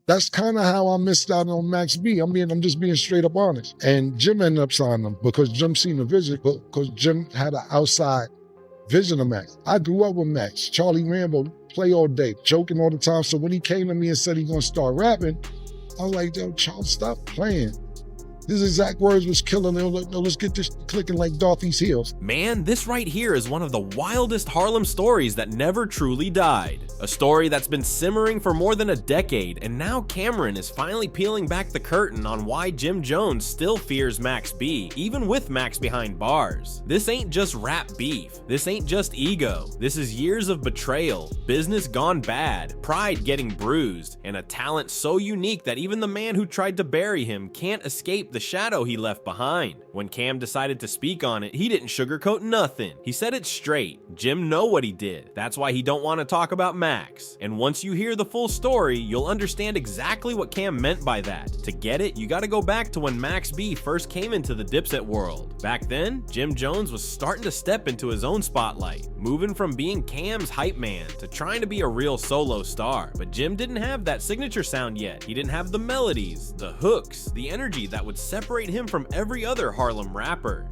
That's kind of how I missed out on Max B. I'm just being straight up honest. And Jim ended up signing him because Jim seen the vision, because Jim had an outside vision of Max. I grew up with Max. Charlie Rambo, play all day, joking all the time. So when he came to me and said he's gonna start rapping, I was like, yo, Charlie, stop playing. His exact words was killing them. Like, no, let's get this clicking like Dorothy's heels. Man, this right here is one of the wildest Harlem stories that never truly died. A story that's been simmering for more than a decade, and now Cameron is finally peeling back the curtain on why Jim Jones still fears Max B, even with Max behind bars. This ain't just rap beef. This ain't just ego. This is years of betrayal, business gone bad, pride getting bruised, and a talent so unique that even the man who tried to bury him can't escape the shadow he left behind. When Cam decided to speak on it, he didn't sugarcoat nothing. He said it straight. Jim know what he did. That's why he don't want to talk about Max. And once you hear the full story, you'll understand exactly what Cam meant by that. To get it, you gotta go back to when Max B first came into the Dipset world. Back then, Jim Jones was starting to step into his own spotlight, moving from being Cam's hype man to trying to be a real solo star. But Jim didn't have that signature sound yet. He didn't have the melodies, the hooks, the energy that would separate him from every other Harlem rapper.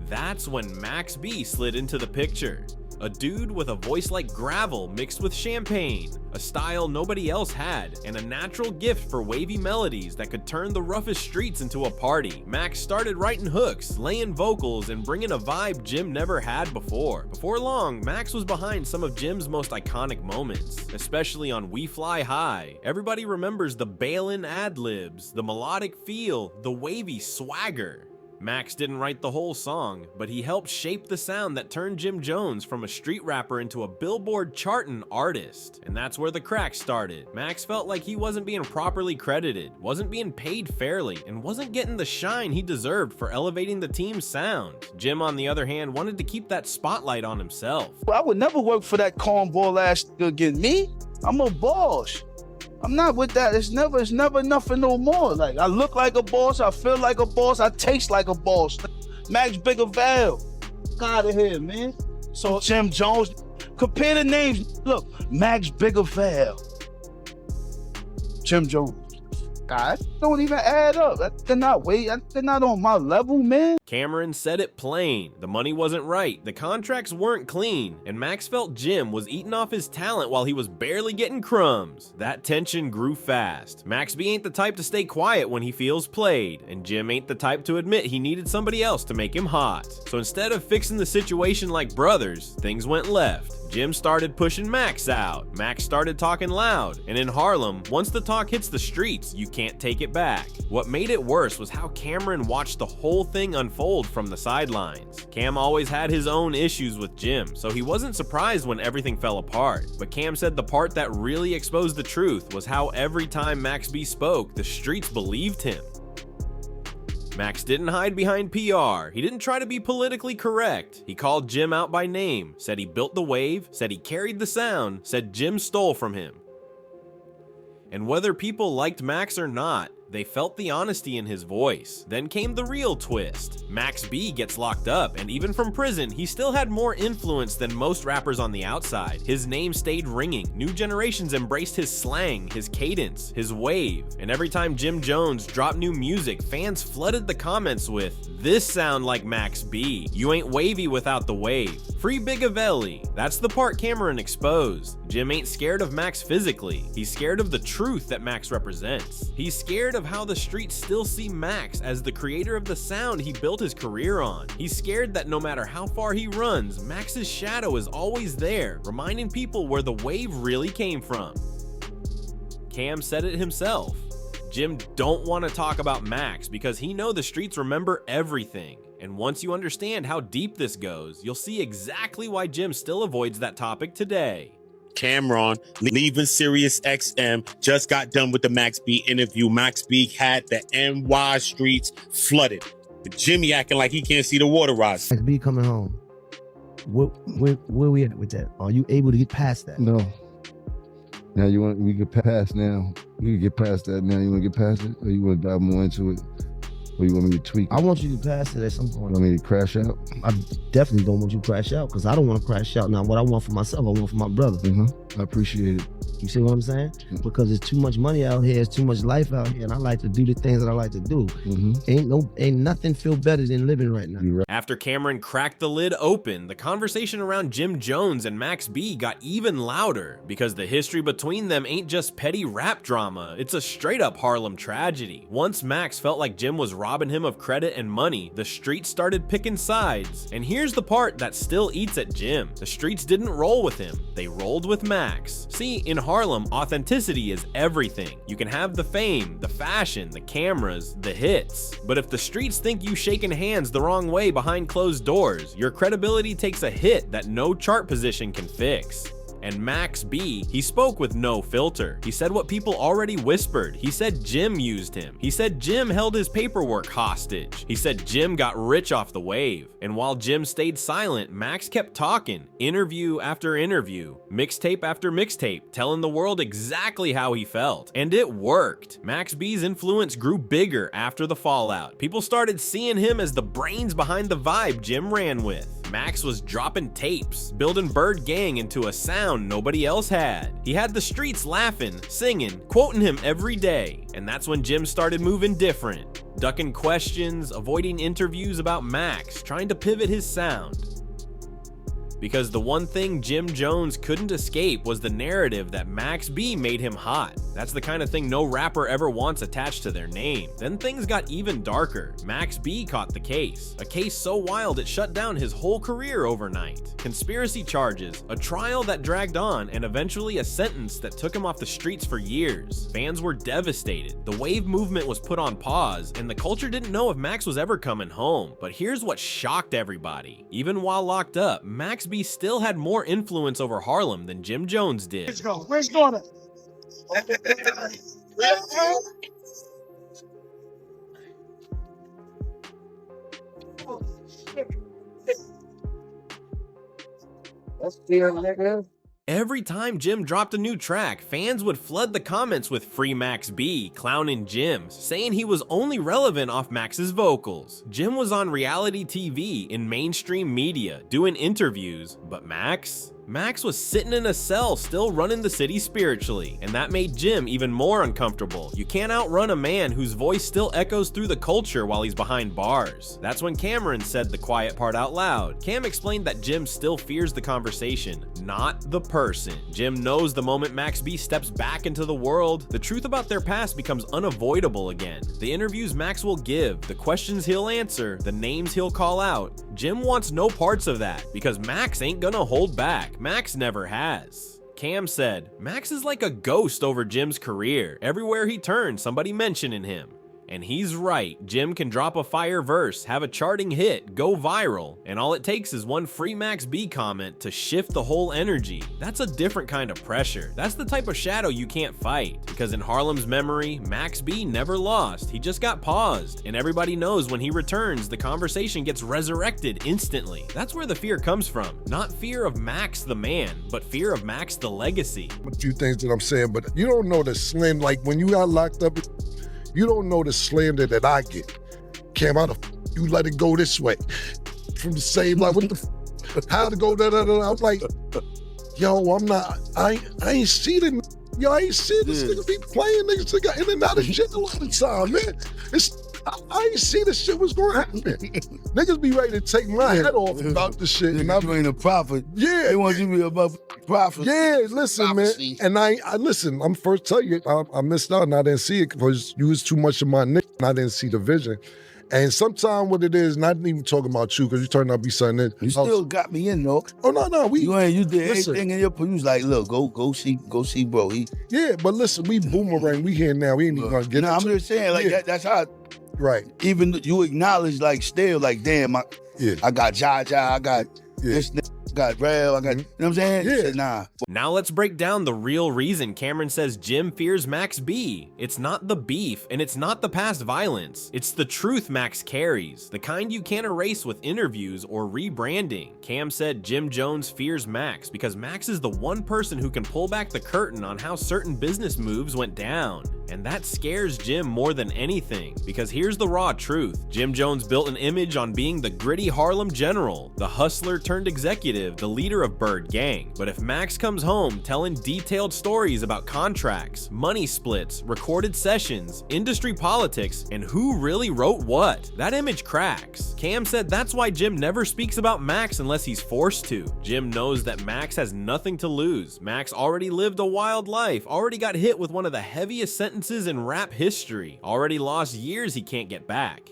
That's when Max B slid into the picture. A dude with a voice like gravel mixed with champagne, a style nobody else had, and a natural gift for wavy melodies that could turn the roughest streets into a party. Max started writing hooks, laying vocals, and bringing a vibe Jim never had before. Before long, Max was behind some of Jim's most iconic moments, especially on We Fly High. Everybody remembers the bailin' ad-libs, the melodic feel, the wavy swagger. Max didn't write the whole song, but he helped shape the sound that turned Jim Jones from a street rapper into a Billboard charting artist. And that's where the crack started. Max felt like he wasn't being properly credited, wasn't being paid fairly, and wasn't getting the shine he deserved for elevating the team's sound. Jim, on the other hand, wanted to keep that spotlight on himself. I would never work for that cornball ass again. Me? I'm a boss. I'm not with that. It's never nothing no more. Like, I look like a boss, I feel like a boss, I taste like a boss. Max Bigger Val. Out of here, man. So Jim Jones, compare the names. Look, Max Bigger Val. Jim Jones. God, don't even add up. They're not on my level, man. Cameron said it plain. The money wasn't right, the contracts weren't clean, and Max felt Jim was eating off his talent while he was barely getting crumbs. That tension grew fast. Max B ain't the type to stay quiet when he feels played, and Jim ain't the type to admit he needed somebody else to make him hot. So instead of fixing the situation like brothers, things went left. Jim started pushing Max out, Max started talking loud, and in Harlem, once the talk hits the streets, you can't take it back. What made it worse was how Cameron watched the whole thing unfold from the sidelines. Cam always had his own issues with Jim, so he wasn't surprised when everything fell apart. But Cam said the part that really exposed the truth was how every time Max B spoke, the streets believed him. Max didn't hide behind PR, he didn't try to be politically correct. He called Jim out by name, said he built the wave, said he carried the sound, said Jim stole from him. And whether people liked Max or not, they felt the honesty in his voice. Then came the real twist. Max B gets locked up, and even from prison, he still had more influence than most rappers on the outside. His name stayed ringing. New generations embraced his slang, his cadence, his wave. And every time Jim Jones dropped new music, fans flooded the comments with, "This sound like Max B. You ain't wavy without the wave. Free Bigavelli." That's the part Cameron exposed. Jim ain't scared of Max physically. He's scared of the truth that Max represents. He's scared of how the streets still see Max as the creator of the sound he built his career on. He's scared that no matter how far he runs, Max's shadow is always there, reminding people where the wave really came from. Cam said it himself. Jim don't want to talk about Max because he know the streets remember everything. And once you understand how deep this goes, you'll see exactly why Jim still avoids that topic today. Cameron leaving Sirius XM, just got done with the Max B interview. Max B had the NY streets flooded. Jimmy acting like he can't see the water rise. Max B coming home. Where we at with that? Are you able to get past that? No. Now we get past now. We can get past that now. You want to get past it, or you want to dive more into it? Or you want me to tweak it? I want you to pass it at some You point. want me to crash out? I definitely don't want you to crash out because I don't want to crash out. Now, what I want for myself, I want for my brother. I appreciate it. You see what I'm saying? Because there's too much money out here, there's too much life out here, and I like to do the things that I like to do. Ain't nothing feel better than living right now. You right. After Cameron cracked the lid open, the conversation around Jim Jones and Max B got even louder because the history between them ain't just petty rap drama, it's a straight up Harlem tragedy. Once Max felt like Jim was robbing him of credit and money, the streets started picking sides. And here's the part that still eats at Jim. The streets didn't roll with him, they rolled with Max. See, in Harlem, authenticity is everything. You can have the fame, the fashion, the cameras, the hits. But if the streets think you shaking hands the wrong way behind closed doors, your credibility takes a hit that no chart position can fix. And Max B, he spoke with no filter. He said what people already whispered. He said Jim used him. He said Jim held his paperwork hostage. He said Jim got rich off the wave. And while Jim stayed silent, Max kept talking, interview after interview, mixtape after mixtape, telling the world exactly how he felt. And it worked. Max B's influence grew bigger after the fallout. People started seeing him as the brains behind the vibe Jim ran with. Max was dropping tapes, building Bird Gang into a sound nobody else had. He had the streets laughing, singing, quoting him every day. And that's when Jim started moving different, ducking questions, avoiding interviews about Max, trying to pivot his sound. Because the one thing Jim Jones couldn't escape was the narrative that Max B made him hot. That's the kind of thing no rapper ever wants attached to their name. Then things got even darker. Max B caught the case. A case so wild it shut down his whole career overnight. Conspiracy charges, a trial that dragged on, and eventually a sentence that took him off the streets for years. Fans were devastated. The wave movement was put on pause, and the culture didn't know if Max was ever coming home. But here's what shocked everybody. Even while locked up, Max B still had more influence over Harlem than Jim Jones did. Let's go. Where's Gordon? Let's be a nigga. Every time Jim dropped a new track, fans would flood the comments with Free Max B, clowning Jim, saying he was only relevant off Max's vocals. Jim was on reality TV in mainstream media, doing interviews, but Max was sitting in a cell still running the city spiritually, and that made Jim even more uncomfortable. You can't outrun a man whose voice still echoes through the culture while he's behind bars. That's when Cameron said the quiet part out loud. Cam explained that Jim still fears the conversation, not the person. Jim knows the moment Max B steps back into the world, the truth about their past becomes unavoidable again. The interviews Max will give, the questions he'll answer, the names he'll call out, Jim wants no parts of that because Max ain't gonna hold back. Max never has. Cam said, Max is like a ghost over Jim's career. Everywhere he turns, somebody mentioning him. And he's right, Jim can drop a fire verse, have a charting hit, go viral, and all it takes is one Free Max B comment to shift the whole energy. That's a different kind of pressure. That's the type of shadow you can't fight. Because in Harlem's memory, Max B never lost, he just got paused. And everybody knows when he returns, the conversation gets resurrected instantly. That's where the fear comes from. Not fear of Max the man, but fear of Max the legacy. A few things that I'm saying, but you don't know the slam, like when you got locked up, you don't know the slander that I get. Cam, how the you let it go this way? From the same, like, what the how to go, da-da-da. I'm like, yo, I'm not, I ain't see the, yo, I ain't see this nigga be playing niggas that got in and out of jail all the time, man. I ain't see this shit was gonna happen. Niggas be ready to take my head off about this shit. And you ain't a prophet. Yeah. They want you to be above prophet. Yeah, listen, Prophecy. man. And I listen, I'm first tell you, I missed out and I didn't see it because you was too much of my nigga and I didn't see the vision. And sometimes what it is, not even talking about you, because you turned out to be something that You still got me in though. oh no, You did listen. everything in your you was like, look, go see bro. yeah, but listen, we boomerang, we here now, we ain't even gonna get I'm into just saying, like Yeah. that's how right. even you acknowledge like still like damn Yeah. I got Jaja, I got Yeah. this got rail, I got, you know what I'm saying? Yeah. He said, nah. Now let's break down the real reason Cameron says Jim fears Max B. It's not the beef, and it's not the past violence. It's the truth Max carries, the kind you can't erase with interviews or rebranding. Cam said Jim Jones fears Max because Max is the one person who can pull back the curtain on how certain business moves went down. And that scares Jim more than anything, because here's the raw truth. Jim Jones built an image on being the gritty Harlem general, the hustler turned executive, the leader of Bird Gang. But if Max comes home telling detailed stories about contracts, money splits, recorded sessions, industry politics, and who really wrote what, that image cracks. Cam said that's why Jim never speaks about Max unless he's forced to. Jim knows that Max has nothing to lose. Max already lived a wild life, already got hit with one of the heaviest sentences in rap history, already lost years he can't get back.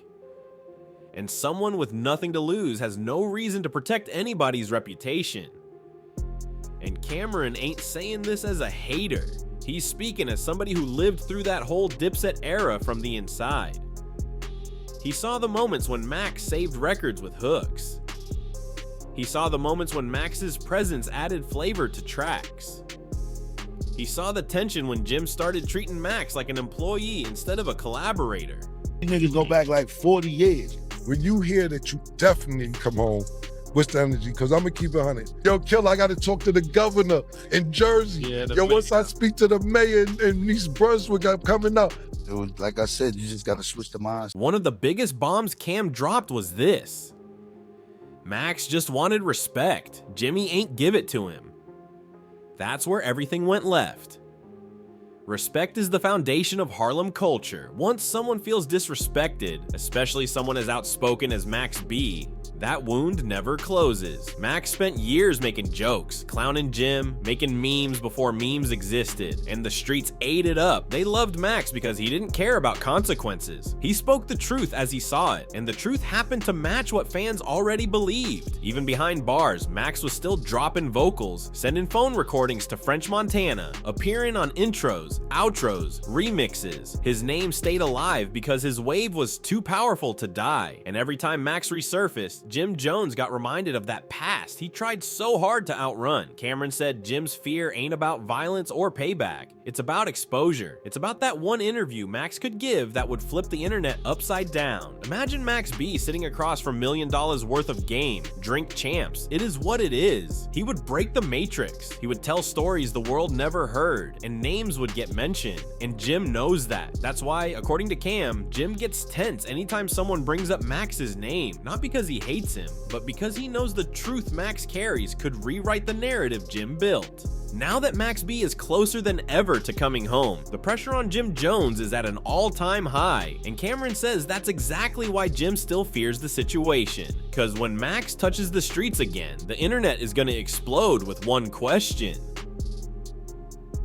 And someone with nothing to lose has no reason to protect anybody's reputation. And Cameron ain't saying this as a hater. He's speaking as somebody who lived through that whole Dipset era from the inside. He saw the moments when Max saved records with hooks. He saw the moments when Max's presence added flavor to tracks. He saw the tension when Jim started treating Max like an employee instead of a collaborator. These niggas go back like 40 years. When you hear that, you definitely need to come home. What's the energy? Because I'm going to keep it 100. Yo, Kill, I got to talk to the governor in Jersey. Yeah, Yo, once I speak to the mayor in East Brunswick, I'm coming up. Dude, like I said, you just got to switch the minds. One of the biggest bombs Cam dropped was this. Max just wanted respect. Jimmy ain't give it to him. That's where everything went left. Respect is the foundation of Harlem culture. Once someone feels disrespected, especially someone as outspoken as Max B, that wound never closes. Max spent years making jokes, clowning Jim, making memes before memes existed, and the streets ate it up. They loved Max because he didn't care about consequences. He spoke the truth as he saw it, and the truth happened to match what fans already believed. Even behind bars, Max was still dropping vocals, sending phone recordings to French Montana, appearing on intros, outros, remixes. His name stayed alive because his wave was too powerful to die, and every time Max resurfaced, Jim Jones got reminded of that past he tried so hard to outrun. Cameron said Jim's fear ain't about violence or payback. It's about exposure. It's about that one interview Max could give that would flip the internet upside down. Imagine Max B sitting across from $1 million worth of game, drink champs. It is what it is. He would break the matrix. He would tell stories the world never heard, and names would get mentioned. And Jim knows that. That's why, according to Cam, Jim gets tense anytime someone brings up Max's name. Not because he hates him, but because he knows the truth Max carries could rewrite the narrative Jim built. Now that Max B is closer than ever to coming home, the pressure on Jim Jones is at an all-time high, and Cameron says that's exactly why Jim still fears the situation. Cause when Max touches the streets again, the internet is gonna explode with one question.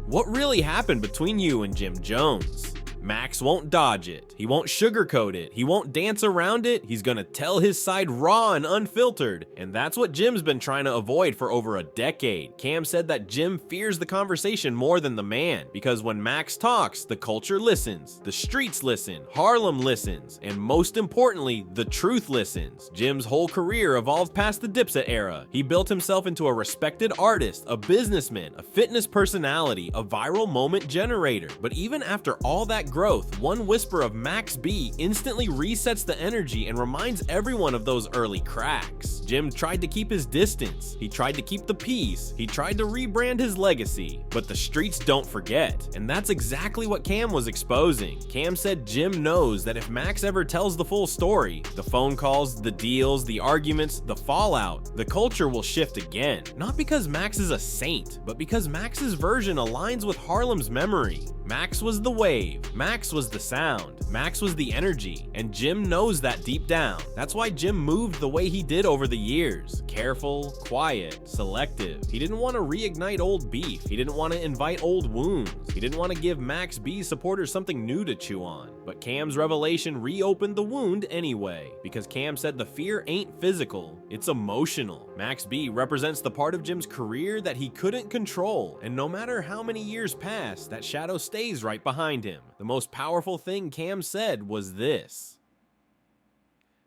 What really happened between you and Jim Jones? Max won't dodge it. He won't sugarcoat it. He won't dance around it. He's gonna tell his side raw and unfiltered. And that's what Jim's been trying to avoid for over a decade. Cam said that Jim fears the conversation more than the man, because when Max talks, the culture listens, the streets listen, Harlem listens, and most importantly, the truth listens. Jim's whole career evolved past the Dipset era. He built himself into a respected artist, a businessman, a fitness personality, a viral moment generator. But even after all that growth, one whisper of Max B instantly resets the energy and reminds everyone of those early cracks. Jim tried to keep his distance, he tried to keep the peace, he tried to rebrand his legacy, but the streets don't forget, and that's exactly what Cam was exposing. Cam said Jim knows that if Max ever tells the full story, the phone calls, the deals, the arguments, the fallout, the culture will shift again. Not because Max is a saint, but because Max's version aligns with Harlem's memory. Max was the wave, Max was the sound, Max was the energy, and Jim knows that deep down. That's why Jim moved the way he did over the years. Careful, quiet, selective. He didn't want to reignite old beef. He didn't want to invite old wounds. He didn't want to give Max B supporters something new to chew on. But Cam's revelation reopened the wound anyway, because Cam said the fear ain't physical, it's emotional. Max B represents the part of Jim's career that he couldn't control, and no matter how many years pass, that shadow stays right behind him. The most powerful thing Cam said was this: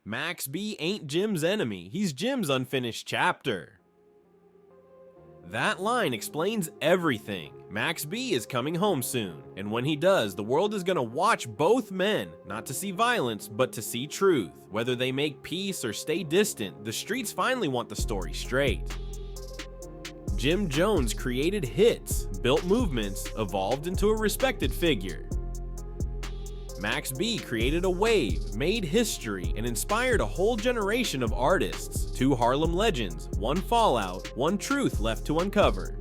Max B ain't Jim's enemy, he's Jim's unfinished chapter. That line explains everything. Max B is coming home soon, and when he does, the world is gonna watch both men, not to see violence, but to see truth. Whether they make peace or stay distant, the streets finally want the story straight. Jim Jones created hits, built movements, evolved into a respected figure. Max B created a wave, made history, and inspired a whole generation of artists. 2 Harlem legends, 1 fallout, 1 truth left to uncover.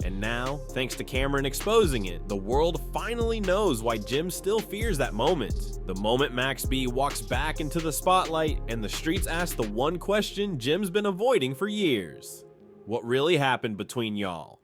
And now, thanks to Cameron exposing it, the world finally knows why Jim still fears that moment. The moment Max B walks back into the spotlight and the streets ask the one question Jim's been avoiding for years. What really happened between y'all?